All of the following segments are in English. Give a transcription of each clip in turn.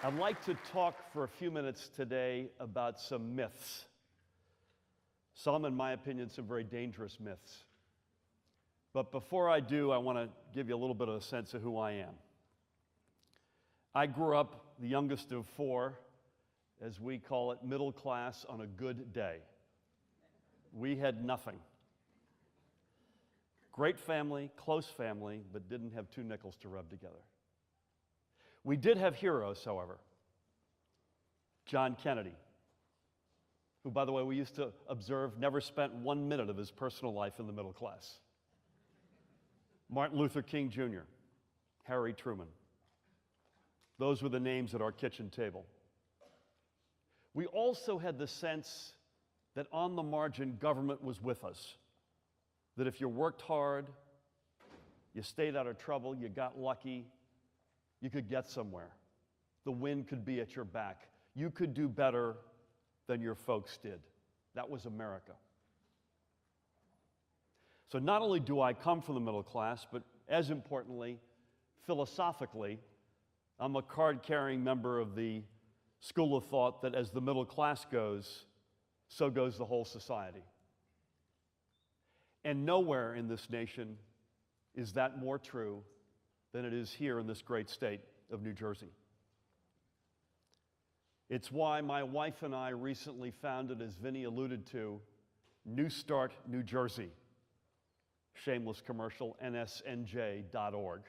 I'd like to talk for a few minutes today about some myths. Some, in my opinion, some very dangerous myths. But before I do, I want to give you a little bit of a sense of who I am. I grew up the youngest of four, as we call it, middle class on a good day. We had nothing. Great family, close family, but didn't have two nickels to rub together. We did have heroes, however. John Kennedy, who, by the way, we used to observe never spent 1 minute of his personal life in the middle class. Martin Luther King Jr., Harry Truman. Those were the names at our kitchen table. We also had the sense that on the margin, government was with us. That if you worked hard, you stayed out of trouble, you got lucky, you could get somewhere. The wind could be at your back. You could do better than your folks did. That was America. So not only do I come from the middle class, but as importantly, philosophically, I'm a card-carrying member of the school of thought that as the middle class goes, so goes the whole society. And nowhere in this nation is that more true than it is here in this great state of New Jersey. It's why my wife and I recently founded, as Vinny alluded to, New Start New Jersey. Shameless commercial, nsnj.org.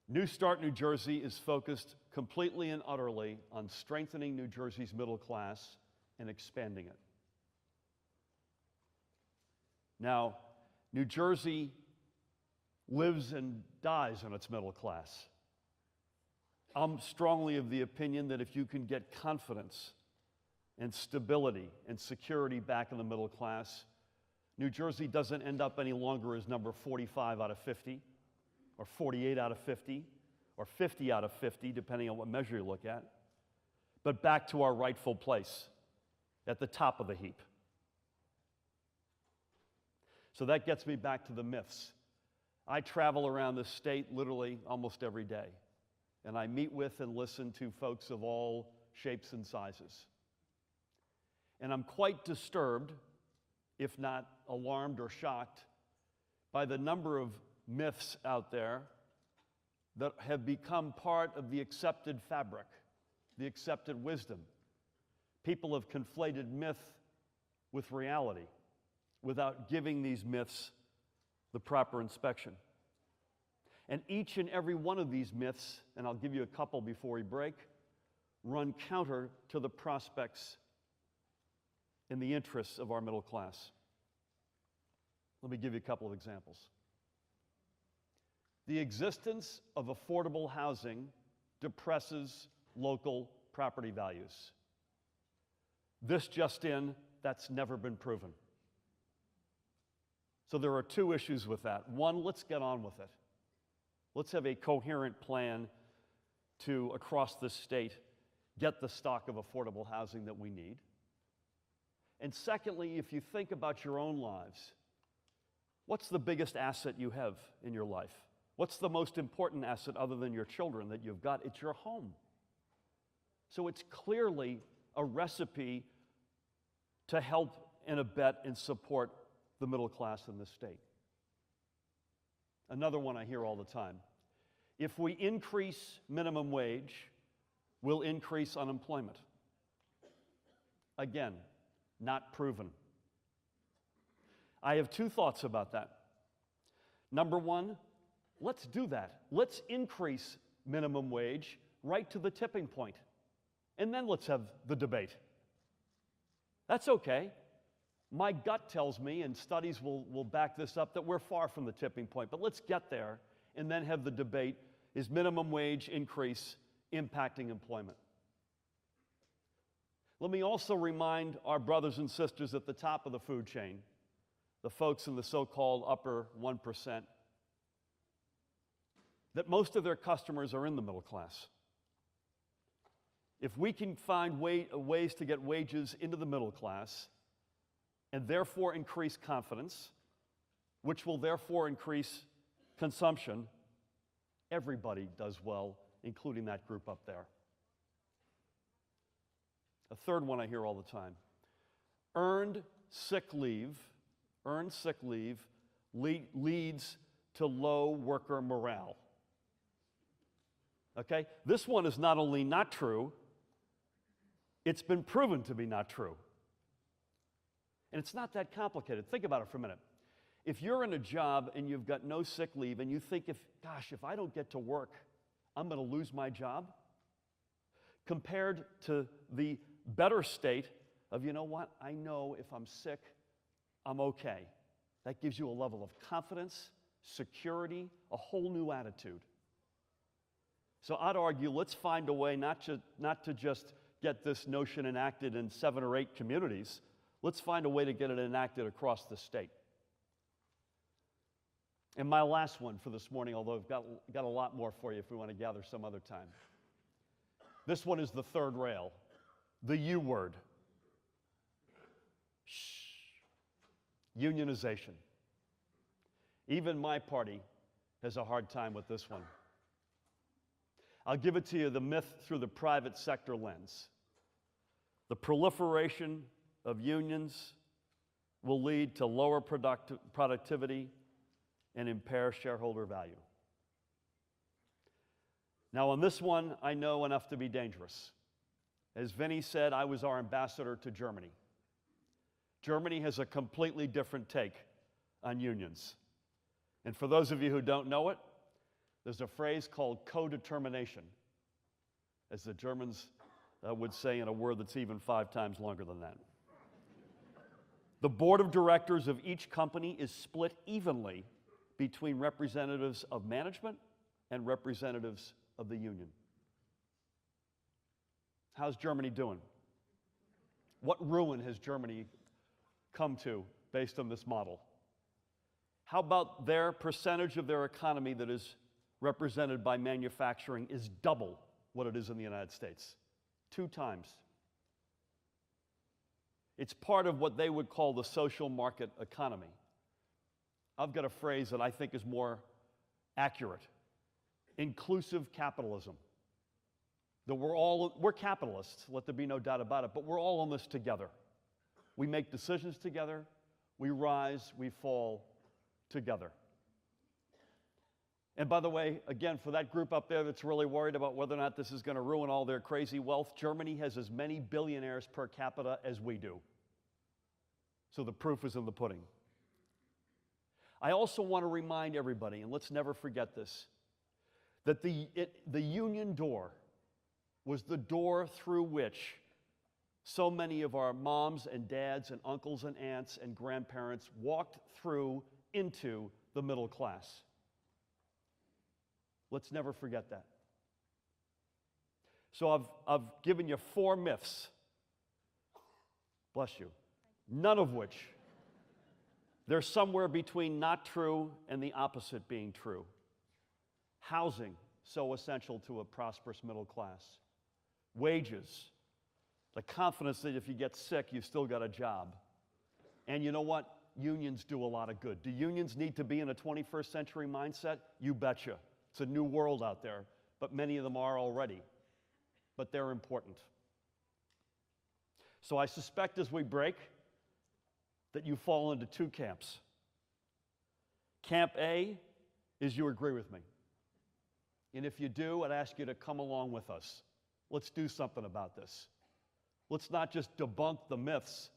New Start New Jersey is focused completely and utterly on strengthening New Jersey's middle class and expanding it. Now, New Jersey lives and dies on its middle class. I'm strongly of the opinion that if you can get confidence and stability and security back in the middle class, New Jersey doesn't end up any longer as number 45 out of 50, or 48 out of 50, or 50 out of 50, depending on what measure you look at, but back to our rightful place at the top of the heap. So that gets me back to the myths. I travel around this state literally almost every day, and I meet with and listen to folks of all shapes and sizes. And I'm quite disturbed, if not alarmed or shocked, by the number of myths out there that have become part of the accepted fabric, the accepted wisdom. People have conflated myth with reality without giving these myths the proper inspection. And each and every one of these myths, and I'll give you a couple before we break, run counter to the prospects and the interests of our middle class. Let me give you a couple of examples. The existence of affordable housing depresses local property values. This just in, that's never been proven. So there are two issues with that. One, let's get on with it. Let's have a coherent plan to, across this state, get the stock of affordable housing that we need. And secondly, if you think about your own lives, what's the biggest asset you have in your life? What's the most important asset other than your children that you've got? It's your home. So it's clearly a recipe to help and abet and support the middle class in this state. Another one I hear all the time. If we increase minimum wage, we'll increase unemployment. Again, not proven. I have two thoughts about that. Number one, let's do that. Let's increase minimum wage right to the tipping point. And then let's have the debate. That's okay. My gut tells me, and studies will back this up, that we're far from the tipping point. But let's get there and then have the debate. Is minimum wage increase impacting employment? Let me also remind our brothers and sisters at the top of the food chain, the folks in the so-called upper 1%, that most of their customers are in the middle class. If we can find ways to get wages into the middle class and therefore increase confidence, which will therefore increase consumption, everybody does well including that group up there. A third one I hear all the time. Earned sick leave leads to low worker morale. Okay? This one is not only not true, it's been proven to be not true. And it's not that complicated. Think about it for a minute. If you're in a job and you've got no sick leave and you think, if I don't get to work, I'm going to lose my job, compared to the better state of, you know what, I know if I'm sick, I'm okay. That gives you a level of confidence, security, a whole new attitude. So I'd argue, let's find a way not to just get this notion enacted in 7 or 8 communities. Let's find a way to get it enacted across the state. And my last one for this morning, although I've got a lot more for you if we want to gather some other time. This one is the third rail, the U word. Shh. Unionization. Even my party has a hard time with this one. I'll give it to you, the myth through the private sector lens. The proliferation of unions will lead to lower productivity and impair shareholder value. Now, on this one, I know enough to be dangerous. As Vinny said, I was our ambassador to Germany. Germany has a completely different take on unions. And for those of you who don't know it, there's a phrase called co-determination, as the Germans would say in a word that's even 5 times longer than that. The board of directors of each company is split evenly between representatives of management and representatives of the union. How's Germany doing? What ruin has Germany come to based on this model? How about their percentage of their economy that is represented by manufacturing is double what it is in the United States? 2 times. It's part of what they would call the social market economy. I've got a phrase that I think is more accurate. Inclusive capitalism. That we're capitalists, let there be no doubt about it, but we're all in this together. We make decisions together, we rise, we fall together. And by the way, again, for that group up there that's really worried about whether or not this is going to ruin all their crazy wealth, Germany has as many billionaires per capita as we do. So the proof is in the pudding. I also want to remind everybody, and let's never forget this, that the union door was the door through which so many of our moms and dads and uncles and aunts and grandparents walked through into the middle class. Let's never forget that. So I've given you 4 myths. Bless you. None of which, they're somewhere between not true and the opposite being true. Housing, so essential to a prosperous middle class. Wages, the confidence that if you get sick, you've still got a job. And you know what? Unions do a lot of good. Do unions need to be in a 21st century mindset? You betcha. It's a new world out there, but many of them are already. But they're important. So I suspect as we break that you fall into 2 camps. Camp A is you agree with me. And if you do, I'd ask you to come along with us. Let's do something about this. Let's not just debunk the myths,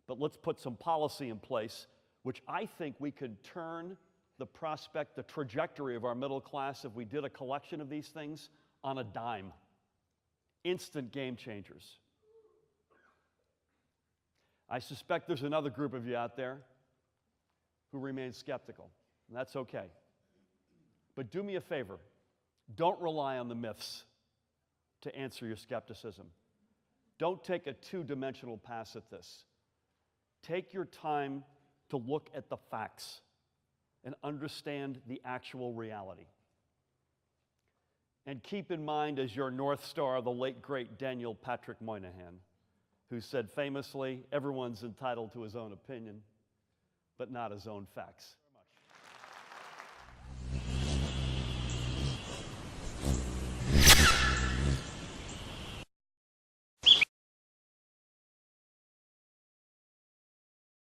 but let's put some policy in place, which I think we could turn the prospect, the trajectory of our middle class, if we did a collection of these things, on a dime. Instant game changers. I suspect there's another group of you out there who remain skeptical, and that's okay. But do me a favor, don't rely on the myths to answer your skepticism. Don't take a 2-dimensional pass at this. Take your time to look at the facts and understand the actual reality. And keep in mind as your North Star the late, great Daniel Patrick Moynihan, who said famously, everyone's entitled to his own opinion, but not his own facts.